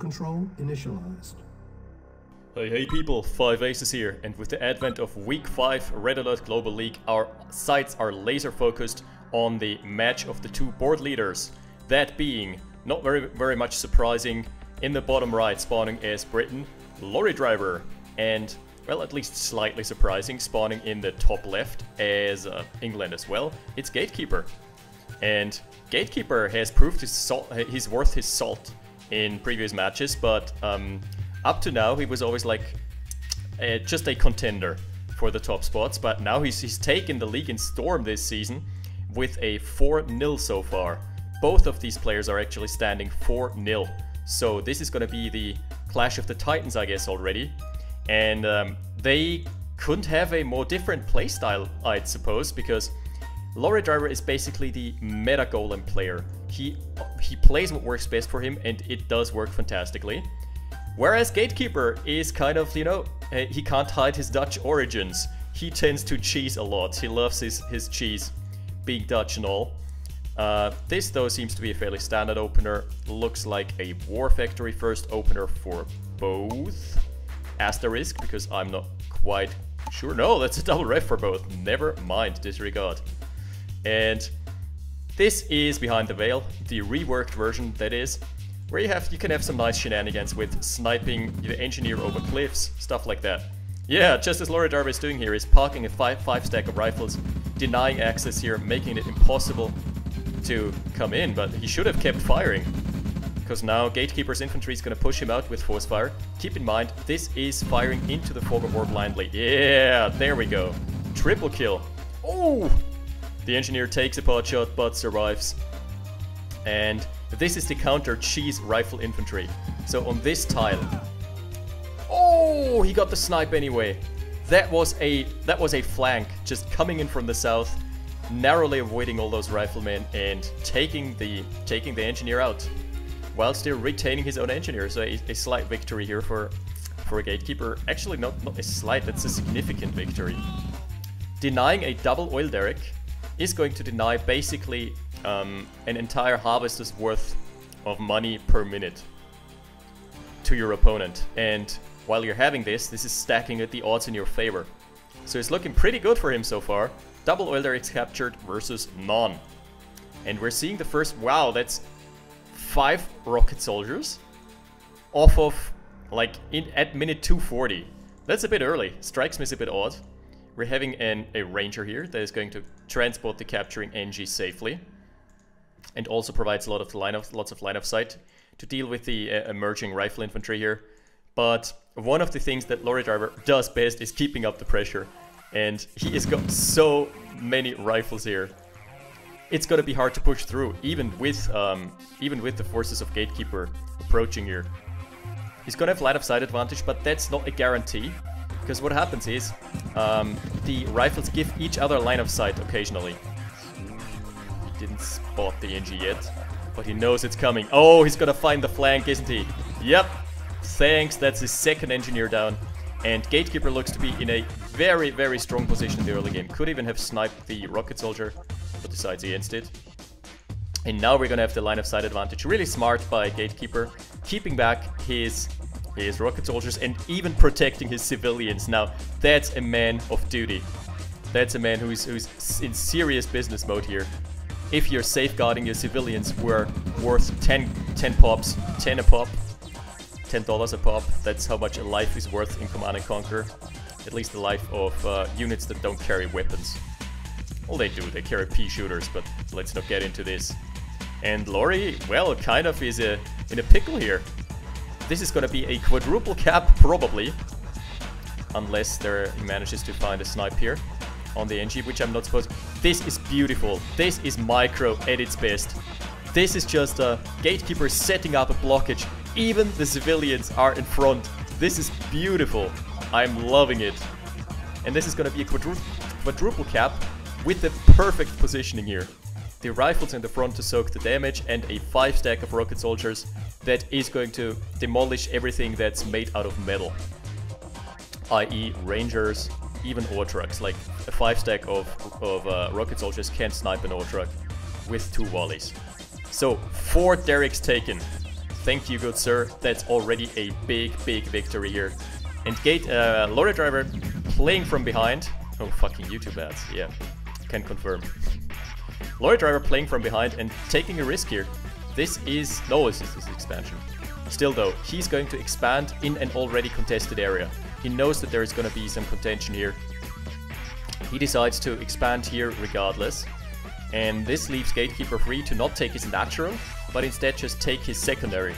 control initialized. Hey people, 5 Aces here, and with the advent of Week 5 Red Alert Global League, our sights are laser focused on the match of the two board leaders. That being, not very much surprising, in the bottom right spawning as Britain, Lorrydriver, and, well, at least slightly surprising, spawning in the top left as England as well, it's Gatekeeper. And Gatekeeper has proved he's worth his salt in previous matches, but up to now he was always like just a contender for the top spots, but now he's taken the league in storm this season with a 4-0 so far. Both of these players are actually standing 4-0, so this is going to be the clash of the titans, I guess, already. And they couldn't have a more different playstyle, I'd suppose, because Lorrydriver is basically the meta golem player. He plays what works best for him, and it does work fantastically. Whereas Gatekeeper is kind of, you know, he can't hide his Dutch origins. He tends to cheese a lot. He loves his cheese, being Dutch and all. This, though, seems to be a fairly standard opener. Looks like a War Factory first opener for both. Asterisk, because I'm not quite sure. No, that's a double ref for both. Never mind, disregard. And this is Behind the Veil, the reworked version, that is, where you can have some nice shenanigans with sniping the engineer over cliffs, stuff like that. Yeah, just as Lorrydriver is doing here, is parking a 5 stack of rifles, denying access here, making it impossible to come in, but he should have kept firing, because now Gatekeeper's infantry is going to push him out with force fire. Keep in mind, this is firing into the fog of war blindly. Yeah, there we go. Triple kill. Oh! The engineer takes a pot shot, but survives. And this is the counter cheese rifle infantry. So on this tile, oh, he got the snipe anyway. That was a flank, just coming in from the south, narrowly avoiding all those riflemen and taking the engineer out, while still retaining his own engineer. So a slight victory here for a Gatekeeper. Actually, not a slight, that's a significant victory. Denying a double oil derrick is going to deny basically an entire harvester's worth of money per minute to your opponent. And while you're having this is stacking at the odds in your favor. So it's looking pretty good for him so far. Double oil derricks captured versus none. And we're seeing the first, wow, that's 5 rocket soldiers off of, like, at minute 240. That's a bit early. Strikes me as a bit odd. We're having a ranger here that is going to transport the capturing NG safely, and also provides lots of line of sight to deal with the emerging rifle infantry here. But one of the things that Lorrydriver does best is keeping up the pressure, and he has got so many rifles here. It's gonna be hard to push through, even with the forces of Gatekeeper approaching here. He's gonna have line of sight advantage, but that's not a guarantee. Because what happens is, the rifles give each other line of sight occasionally. He didn't spot the NG yet, but he knows it's coming. Oh, he's gonna find the flank, isn't he? Yep. Thanks, that's his second engineer down. And Gatekeeper looks to be in a very, very strong position in the early game. Could even have sniped the rocket soldier, but decides against it. And now we're gonna have the line of sight advantage. Really smart by Gatekeeper, keeping back his rocket soldiers and even protecting his civilians. Now, that's a man of duty. That's a man who's in serious business mode here. If you're safeguarding your civilians who are worth 10 pops, 10 a pop, $10 a pop, that's how much a life is worth in Command & Conquer. At least the life of units that don't carry weapons. Well, they do, they carry pea shooters, but let's not get into this. And Lorry, well, kind of is in a pickle here. This is gonna be a quadruple cap, probably. Unless he manages to find a snipe here on the NG, which I'm not supposed to. This is beautiful. This is micro at its best. This is just a Gatekeeper setting up a blockage. Even the civilians are in front. This is beautiful. I'm loving it. And this is gonna be a quadruple cap with the perfect positioning here. The rifles in the front to soak the damage, and a 5 stack of rocket soldiers that is going to demolish everything that's made out of metal. I.e. rangers, even ore trucks. Like a 5 stack of rocket soldiers can't snipe an ore truck with 2 volleys. So 4 derricks taken. Thank you, good sir. That's already a big, big victory here. And Lorrydriver playing from behind. Oh, fucking YouTube ads. Yeah, can confirm. Lorrydriver playing from behind and taking a risk here. This is... No, this is expansion. Still though, he's going to expand in an already contested area. He knows that there is going to be some contention here. He decides to expand here regardless. And this leaves Gatekeeper free to not take his natural, but instead just take his secondary.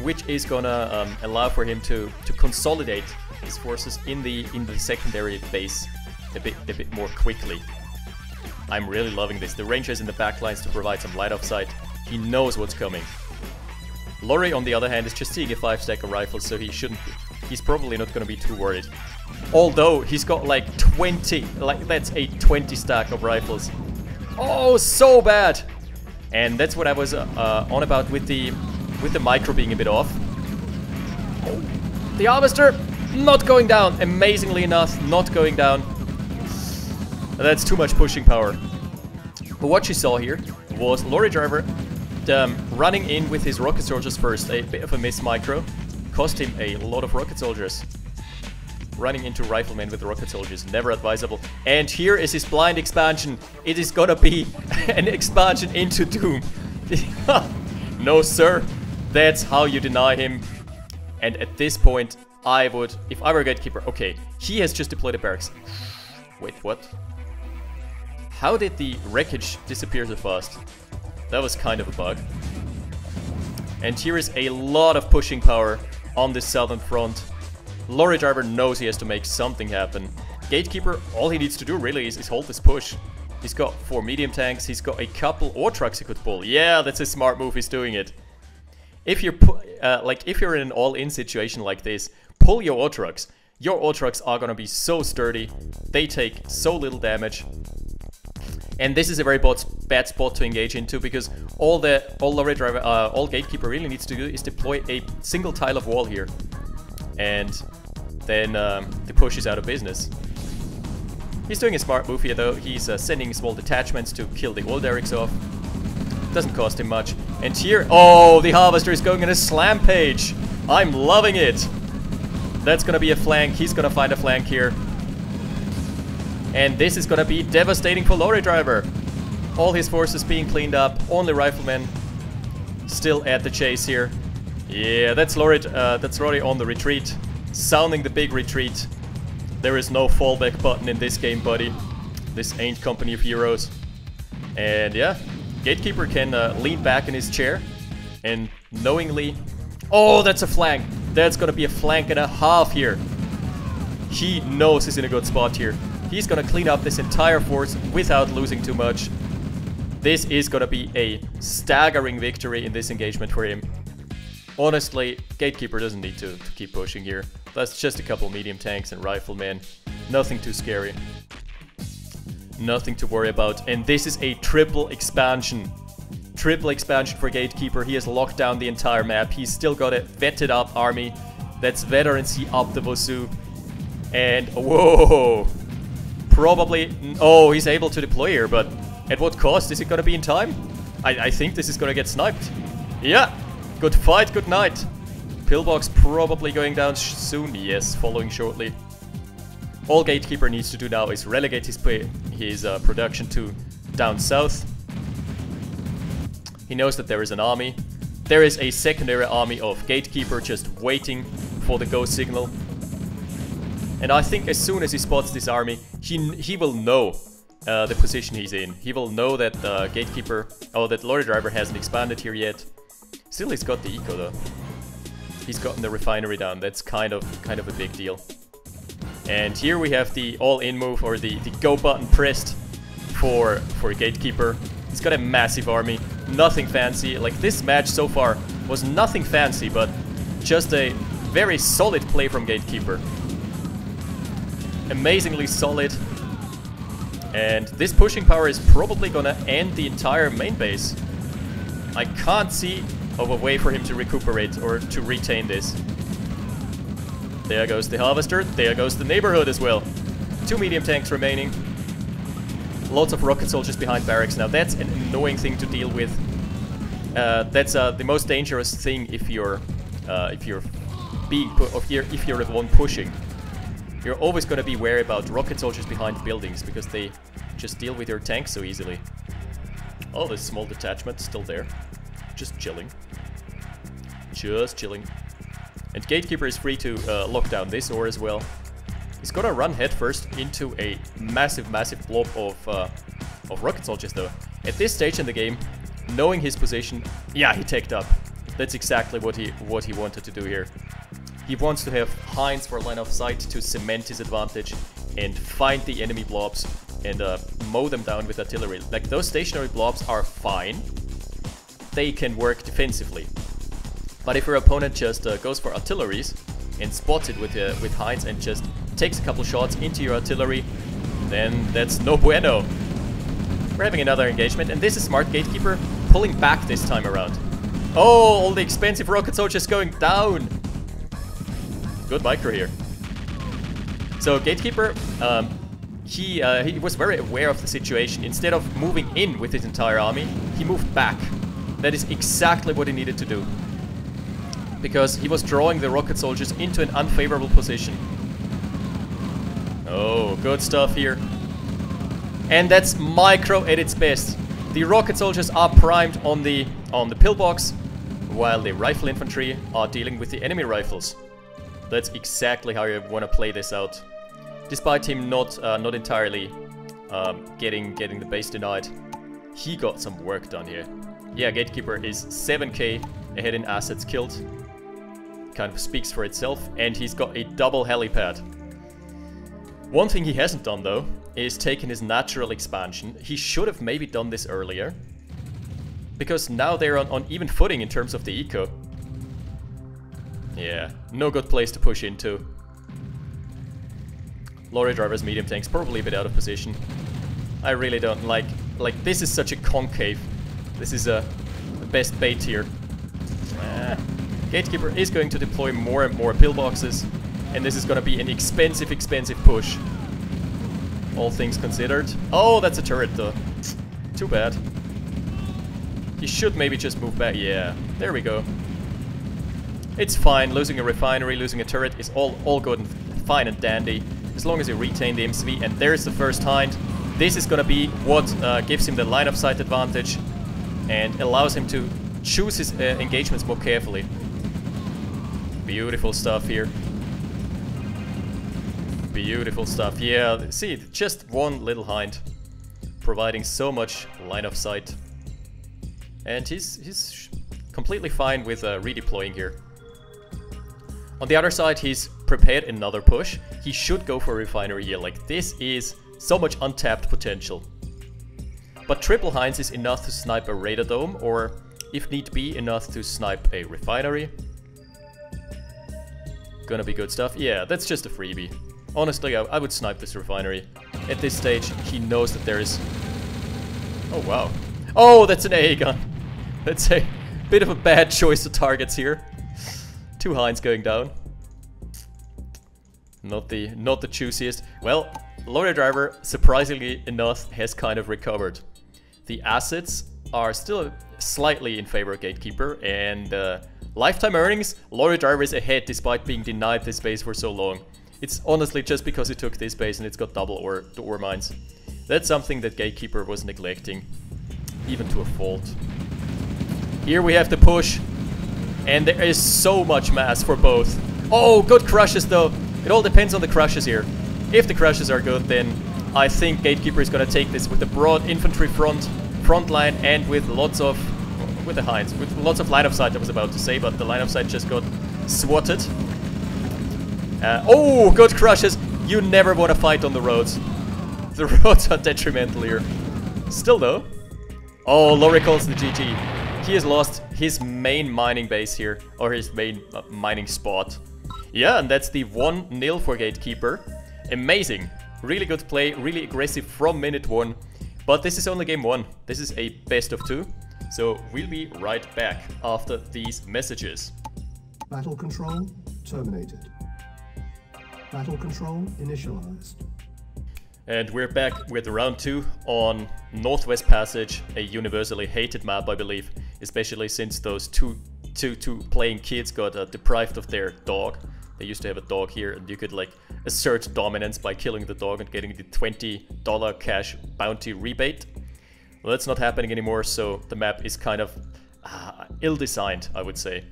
Which is gonna allow for him to consolidate his forces in the secondary base a bit more quickly. I'm really loving this. The Ranger is in the back lines to provide some light of sight. He knows what's coming. Lorry, on the other hand, is just seeing a 5-stack of rifles, so he's probably not gonna be too worried. Although he's got like 20, that's a 20 stack of rifles. Oh, so bad! And that's what I was on about with the micro being a bit off. Oh, the Harvester not going down. Amazingly enough, not going down. That's too much pushing power. But what you saw here was Lorrydriver running in with his rocket soldiers first. A bit of a miss micro. Cost him a lot of rocket soldiers. Running into riflemen with rocket soldiers, never advisable. And here is his blind expansion. It is gonna be an expansion into Doom. No sir, that's how you deny him. And at this point, I would, if I were a Gatekeeper, okay, he has just deployed a barracks. Wait, what? How did the wreckage disappear so fast? That was kind of a bug. And here is a lot of pushing power on this southern front. Lorrydriver knows he has to make something happen. Gatekeeper, all he needs to do really is hold this push. He's got 4 medium tanks, he's got a couple ore trucks he could pull. Yeah, that's a smart move, he's doing it. If you're if you're in an all-in situation like this, pull your ore trucks. Your ore trucks are gonna be so sturdy, they take so little damage. And this is a very bad spot to engage into, because all Gatekeeper really needs to do is deploy a single tile of wall here. And then the push is out of business. He's doing a smart move here though. He's sending small detachments to kill the oil derricks off. Doesn't cost him much. And here, oh, the Harvester is going in a slam page. I'm loving it. That's gonna be a flank. He's gonna find a flank here. And this is gonna be devastating for Lorrydriver. All his forces being cleaned up. Only riflemen still at the chase here. Yeah, that's Rory on the retreat. Sounding the big retreat. There is no fallback button in this game, buddy. This ain't Company of Heroes. And yeah, Gatekeeper can lean back in his chair and knowingly... Oh, that's a flank. That's gonna be a flank and a half here. He knows he's in a good spot here. He's gonna clean up this entire force without losing too much. This is gonna be a staggering victory in this engagement for him. Honestly, Gatekeeper doesn't need to keep pushing here. That's just a couple medium tanks and riflemen. Nothing too scary. Nothing to worry about. And this is a triple expansion. Triple expansion for Gatekeeper. He has locked down the entire map. He's still got a vetted up army. That's veterancy up the wazoo. And whoa! Probably... Oh, he's able to deploy here, but at what cost? Is it gonna be in time? I think this is gonna get sniped. Yeah! Good fight, good night. Pillbox probably going down soon. Yes, following shortly. All Gatekeeper needs to do now is relegate his production to down south. He knows that there is an army. There is a secondary army of Gatekeeper just waiting for the go signal. And I think as soon as he spots this army, he will know the position he's in. He will know that Gatekeeper, that Lorrydriver hasn't expanded here yet. Still, he's got the eco though. He's gotten the refinery down. That's kind of a big deal. And here we have the all-in move, or the go button pressed for Gatekeeper. He's got a massive army. Nothing fancy. Like, this match so far was nothing fancy, but just a very solid play from Gatekeeper. Amazingly solid. And this pushing power is probably gonna end the entire main base. I can't see of a way for him to recuperate or to retain this. There goes the Harvester. There goes the neighborhood as well. 2 medium tanks remaining. Lots of rocket soldiers behind barracks. Now that's an annoying thing to deal with. that's the most dangerous thing if you're being if you're the one pushing. You're always going to be wary about rocket soldiers behind buildings because they just deal with your tanks so easily. Oh, this small detachment still there, just chilling. Just chilling. And Gatekeeper is free to lock down this ore as well. He's gonna run headfirst into a massive blob of rocket soldiers though. At this stage in the game, knowing his position, yeah, he teched up. That's exactly what he wanted to do here. He wants to have Heinz for line of sight to cement his advantage and find the enemy blobs and mow them down with artillery. Like, those stationary blobs are fine. They can work defensively. But if your opponent just goes for artilleries and spots it with Heinz and just takes a couple shots into your artillery, then that's no bueno. We're having another engagement, and this is smart Gatekeeper pulling back this time around. Oh, all the expensive rocket soldiers going down. Good micro here. So Gatekeeper, he was very aware of the situation. Instead of moving in with his entire army, he moved back. That is exactly what he needed to do. Because he was drawing the rocket soldiers into an unfavorable position. Oh, good stuff here. And that's micro at its best. The rocket soldiers are primed on the pillbox, while the rifle infantry are dealing with the enemy rifles. That's exactly how you want to play this out. Despite him not entirely getting the base denied, he got some work done here. Yeah, Gatekeeper is 7k ahead in assets killed. Kind of speaks for itself, and he's got a double helipad. One thing he hasn't done though is taken his natural expansion. He should have maybe done this earlier, because now they're on even footing in terms of the eco. Yeah, no good place to push into. Lorrydriver's medium tank's probably a bit out of position. I really don't like this is such a concave. This is the best bait here. Gatekeeper is going to deploy more and more pillboxes, and this is going to be an expensive push. All things considered. Oh, that's a turret though. Too bad. He should maybe just move back. Yeah, there we go. It's fine. Losing a refinery, losing a turret is all good and fine and dandy, as long as you retain the MCV. And there's the first Hind. This is going to be what gives him the line of sight advantage and allows him to choose his engagements more carefully. Beautiful stuff here. Beautiful stuff. Yeah, see, just one little Hind providing so much line of sight. And he's completely fine with redeploying here. On the other side, he's prepared another push. He should go for a refinery here. Like, this is so much untapped potential. But triple Heinz is enough to snipe a radar dome, or if need be, enough to snipe a refinery. Gonna be good stuff. Yeah, that's just a freebie. Honestly, I would snipe this refinery. At this stage, he knows that there is... Oh, wow. Oh, that's an AA gun. That's a bit of a bad choice of targets here. Two Heinz going down. Not the juiciest. Well, Lorrydriver, surprisingly enough, has kind of recovered. The assets are still slightly in favor of Gatekeeper, and lifetime earnings, Lorrydriver is ahead despite being denied this base for so long. It's honestly just because it took this base and it's got double ore mines. That's something that Gatekeeper was neglecting, even to a fault. Here we have the push, and there is so much mass for both. Oh, good crushes though. It all depends on the crushes here. If the crushes are good, then I think Gatekeeper is going to take this with a broad infantry front line and with lots of... with the Heinz. With lots of line of sight, I was about to say, but the line of sight just got swatted. Oh, good crushes. You never want to fight on the roads. The roads are detrimental here. Still though. Oh, Lorry calls the GG. He has lost his main mining base here, or his main mining spot. Yeah, and that's the 1-0 for Gatekeeper. Amazing. Really good play, really aggressive from minute 1. But this is only game 1. This is a best of 2. So we'll be right back after these messages. Battle control terminated. Battle control initialized. And we're back with round 2 on Northwest Passage, a universally hated map, I believe. especially since those two playing kids got deprived of their dog. They used to have a dog here, and you could like assert dominance by killing the dog and getting the $20 cash bounty rebate. Well, that's not happening anymore, so the map is kind of ill-designed, I would say.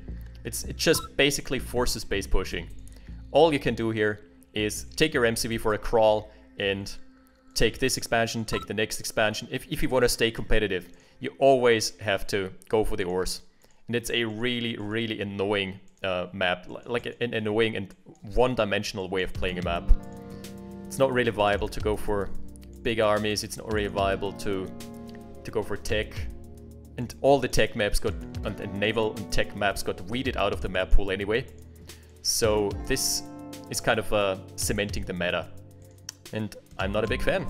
It just basically forces base pushing. All you can do here is take your MCV for a crawl and take this expansion, take the next expansion. If you want to stay competitive, you always have to go for the ores. And it's a really, really annoying map, like an annoying and one-dimensional way of playing a map. It's not really viable to go for big armies, it's not really viable to go for tech. And all the tech maps got, and naval and tech maps got weeded out of the map pool anyway. So this is kind of cementing the meta. And I'm not a big fan.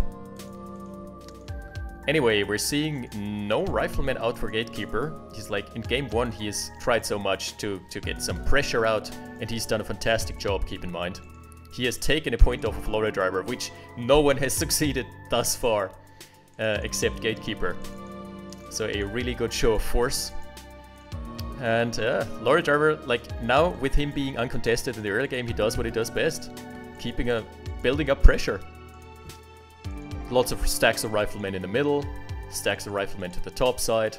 Anyway, we're seeing no rifleman out for Gatekeeper. He's like, in game 1 he has tried so much to get some pressure out, and he's done a fantastic job, keep in mind. He has taken a point off of Lorrydriver, which no one has succeeded thus far, except Gatekeeper. So a really good show of force. And Lorrydriver, like now with him being uncontested in the early game, he does what he does best. Building up pressure. Lots of stacks of riflemen in the middle, stacks of riflemen to the top side.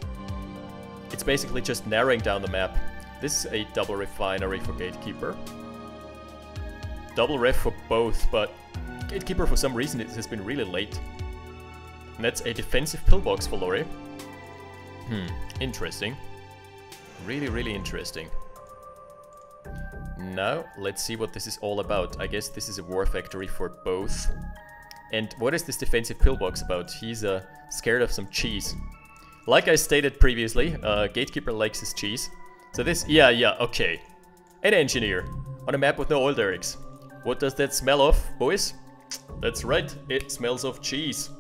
It's basically just narrowing down the map. This is a double refinery for Gatekeeper. Double ref for both, but Gatekeeper for some reason it has been really late. And that's a defensive pillbox for Lorry. Interesting. Really, really interesting. Now, let's see what this is all about. I guess this is a war factory for both. And what is this defensive pillbox about? He's scared of some cheese. Like I stated previously, Gatekeeper likes his cheese. So this, yeah, okay. An engineer on a map with no oil derricks. What does that smell of, boys? That's right, it smells of cheese.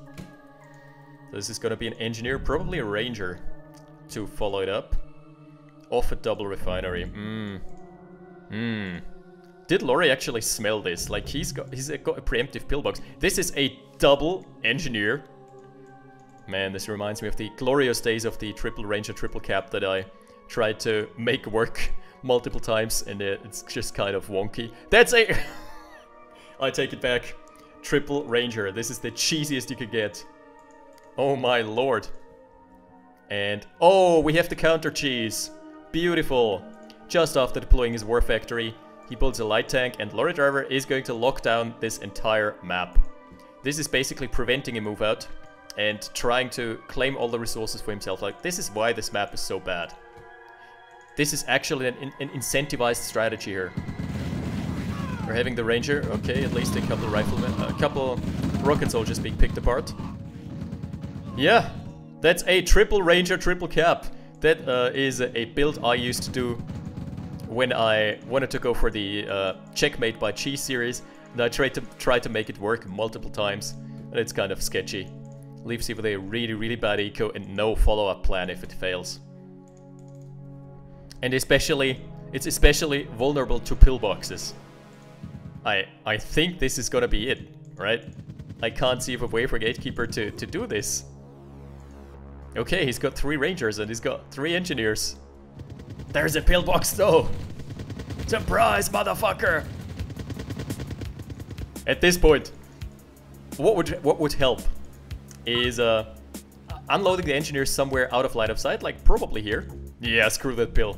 This is gonna be an engineer, probably a ranger, to follow it up. Off a double refinery. Did Lorry actually smell this? Like he's got a preemptive pillbox. This is a double engineer. Man, this reminds me of the glorious days of the triple ranger, triple cap that I tried to make work multiple times, and it's just kind of wonky. That's a... I take it back. Triple ranger. This is the cheesiest you could get. Oh my lord. And oh, we have the counter cheese. Beautiful. Just after deploying his war factory, he builds a light tank, and Lorrydriver is going to lock down this entire map. This is basically preventing a move out and trying to claim all the resources for himself. Like, this is why this map is so bad. This is actually an incentivized strategy here. We're having the ranger, okay, at least a couple riflemen, a couple rocket soldiers being picked apart. Yeah, that's a triple ranger, triple cap. That is a build I used to do when I wanted to go for the checkmate by cheese series, and I tried to make it work multiple times, and it's kind of sketchy. Leaves you with a really, really bad eco and no follow-up plan if it fails. And it's especially vulnerable to pillboxes. I think this is gonna be it, right? I can't see a way for Gatekeeper to do this. Okay, he's got 3 rangers and he's got 3 engineers. There's a pillbox though! Surprise, motherfucker! At this point, what would help is unloading the engineers somewhere out of line of sight, like probably here. Yeah, screw that pill.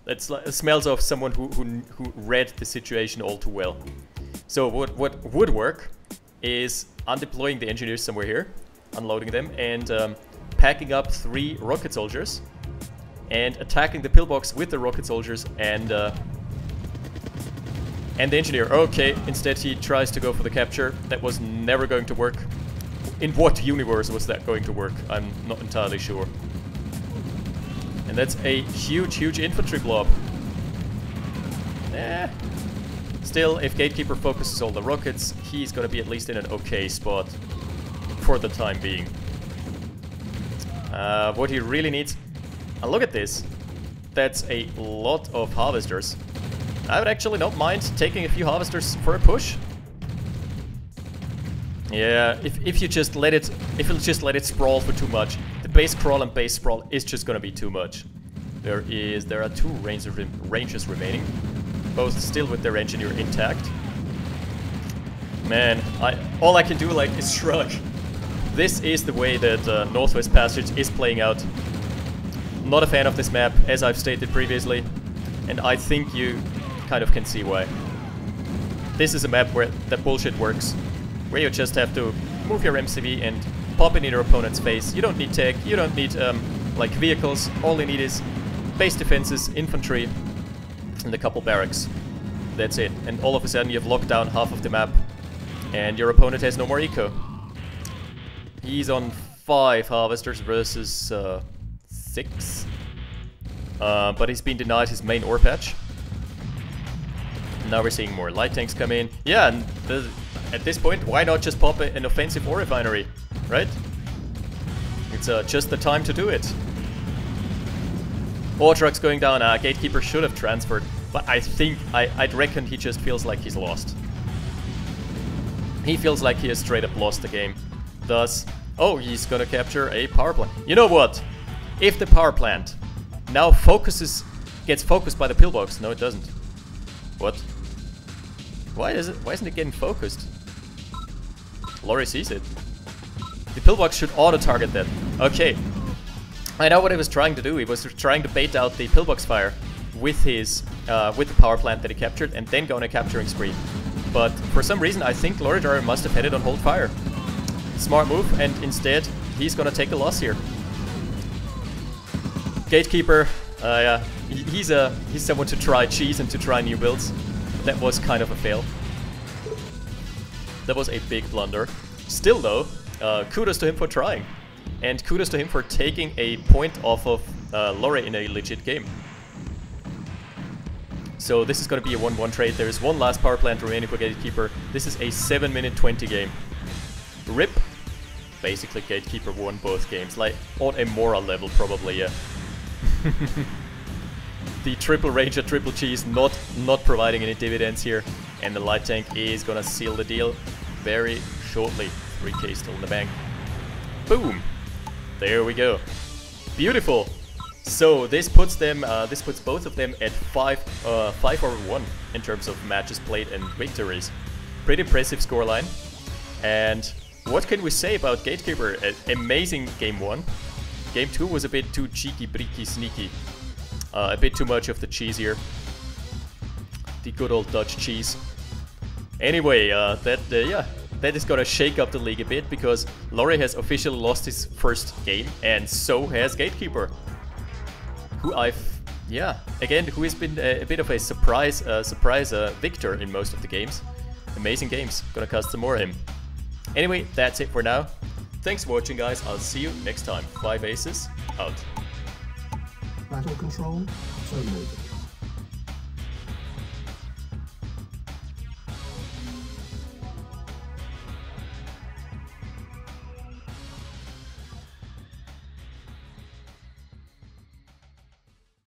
It smells of someone who read the situation all too well. So what would work is undeploying the engineers somewhere here, unloading them, and packing up 3 rocket soldiers and attacking the pillbox with the rocket soldiers and the engineer. Okay, instead he tries to go for the capture. That was never going to work. In what universe was that going to work? I'm not entirely sure. And that's a huge, huge infantry blob. Still, if Gatekeeper focuses all the rockets, he's gonna be at least in an okay spot for the time being. What he really needs... look at this. That's a lot of harvesters. I would actually not mind taking a few harvesters for a push. Yeah, if you just let it sprawl for too much, base crawl and base sprawl is just gonna be too much. There are 2 rangers remaining, both still with their engineer intact. Man, all I can do like is shrug. This is the way that Northwest Passage is playing out. Not a fan of this map, as I've stated previously, and I think you kind of can see why. This is a map where that bullshit works, where you just have to move your MCV and pop it in your opponent's face. You don't need tech, you don't need like vehicles, all you need is base defenses, infantry, and a couple barracks. That's it. And all of a sudden you've locked down half of the map, and your opponent has no more eco. He's on 5 harvesters versus 6. But he's been denied his main ore patch. Now we're seeing more light tanks come in. Yeah, and at this point, why not just pop an offensive ore refinery, right? It's just the time to do it. Ore trucks going down. Gatekeeper should have transferred, but I think, I'd reckon he just feels like he's lost. He feels like he has straight up lost the game. Thus, oh, he's gonna capture a power plant. You know what? If the power plant now gets focused by the pillbox. No, it doesn't. What? Why isn't it getting focused? Lorry sees it. The pillbox should auto-target that. Okay. I know what he was trying to do. He was trying to bait out the pillbox fire with his with the power plant that he captured and then go on a capturing spree. But for some reason I think Lorrydriver must have had it on hold fire. Smart move, and instead he's gonna take a loss here. Gatekeeper, yeah, he's someone to try cheese and to try new builds. That was kind of a fail. That was a big blunder. Still though, kudos to him for trying. And kudos to him for taking a point off of Lorry in a legit game. So this is going to be a 1-1 trade. There is one last power plant remaining for Gatekeeper. This is a 7-minute 20 game. RIP. Basically Gatekeeper won both games. Like, on a moral level probably, yeah. The triple ranger, triple cheese not providing any dividends here. And the light tank is going to seal the deal very shortly. 3k still in the bank. Boom. There we go. Beautiful. So this puts them, this puts both of them at 5-1 in terms of matches played and victories. Pretty impressive scoreline. And what can we say about Gatekeeper? Amazing game 1. Game 2 was a bit too cheeky, breaky, sneaky. A bit too much of the cheese here. The good old Dutch cheese. Anyway, that is gonna shake up the league a bit because Lorry has officially lost his first game, and so has Gatekeeper, who who has been a bit of a surprise victor in most of the games. Amazing games. Gonna cast some more of him. Anyway, that's it for now. Thanks for watching, guys. I'll see you next time. 5 aces out. Battle control terminated.